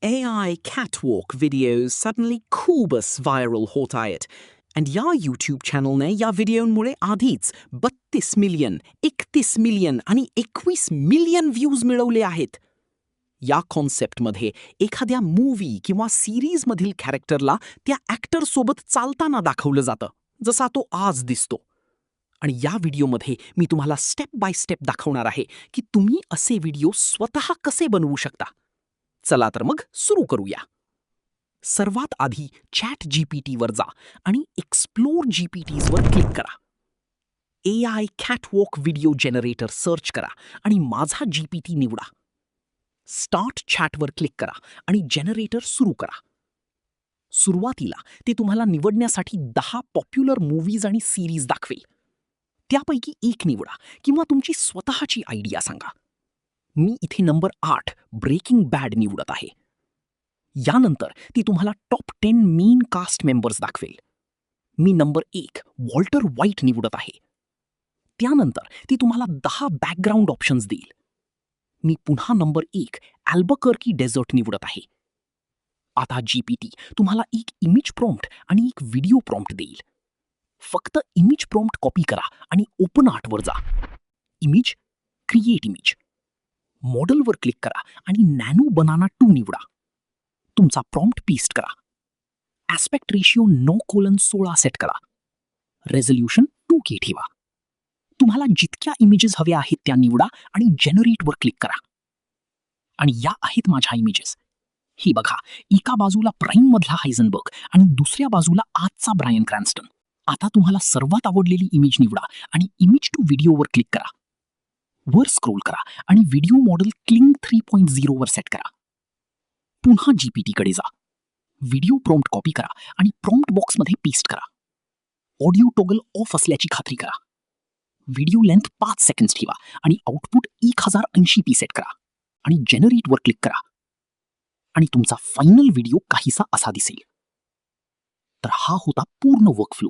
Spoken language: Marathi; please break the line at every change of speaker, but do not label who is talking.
AI catwalk videos suddenly खूपच व्हायरल होत आहेत. आणि या यूट्यूब चॅनलने या व्हिडिओमुळे आधीच 32 मिलियन, 31 मिलियन आणि 21 मिलियन व्ह्यूज मिळवले आहेत. या कॉन्सेप्टमध्ये एखाद्या मूव्ही किंवा सिरीजमधील कॅरेक्टरला त्या ॲक्टरसोबत चालताना दाखवलं जातं, जसा तो आज दिसतो. आणि या व्हिडिओमध्ये मी तुम्हाला स्टेप बाय स्टेप दाखवणार आहे की तुम्ही असे व्हिडिओ स्वतः कसे बनवू शकता. चला तर मग सुरू करूया. सर्वात आधी चॅट जीपीटीवर जा आणि एक्सप्लोर जीपीटीजवर क्लिक करा. AI catwalk video generator search करा आणि माझा जीपीटी निवडा. स्टार्ट चॅटवर क्लिक करा आणि जनरेटर सुरू करा. सुरुवातीला ते तुम्हाला निवडण्यासाठी 10 पॉप्युलर मूव्हीज आणि सिरीज दाखवेल. त्यापैकी एक निवडा किंवा तुमची स्वतःची आयडिया सांगा. मी इथे नंबर 8 ब्रेकिंग बॅड निवडत आहे. यानंतर ती तुम्हाला टॉप 10 मेन कास्ट मेंबर्स दाखवेल. मी नंबर 1 वॉल्टर व्हाईट निवडत आहे. त्यानंतर ती तुम्हाला 10 बॅकग्राऊंड ऑप्शन्स देईल. मी पुन्हा नंबर 1 अल्बकर्की डेझर्ट निवडत आहे. आता जीपीटी तुम्हाला एक इमेज प्रॉम्प्ट आणि एक व्हिडिओ प्रॉम्प्ट देईल. फक्त इमेज प्रॉम्प्ट कॉपी करा आणि ओपन आर्टवर जा. Image, create image. मॉडेलवर क्लिक करा आणि नॅनो बनाना 2 निवडा. तुमचा प्रॉम्प्ट पेस्ट करा. ॲस्पेक्ट रेशिओ 9:16 सेट करा. रेझोल्यूशन 2K ठेवा. तुम्हाला जितक्या इमेजेस हव्या आहेत त्या निवडा आणि जनरेटवर क्लिक करा. आणि या आहेत माझ्या इमेजेस. ही बघा, एका बाजूला प्राईममधला हायझनबर्ग आणि दुसऱ्या बाजूला आजचा ब्रायन क्रॅन्स्टन. आता तुम्हाला सर्वात आवडलेली इमेज निवडा आणि इमेज टू व्हिडिओवर क्लिक करा. वर स्क्रोल करा आणि व्हिडिओ मॉडेल क्लिंग 3.0 वर सेट करा. पुन्हा जीपीटीकडे जा. व्हिडिओ प्रॉम्प्ट कॉपी करा आणि प्रॉम्प्ट बॉक्समध्ये पेस्ट करा. ऑडिओ टॉगल ऑफ असल्याची खात्री करा. व्हिडिओ लेंथ 5 सेकंड्स ठेवा आणि आउटपुट 1080p सेट करा आणि जनरेटवर क्लिक करा. आणि तुमचा फायनल व्हिडिओ काहीसा असा दिसेल. तर हा होता पूर्ण वर्कफ्लो.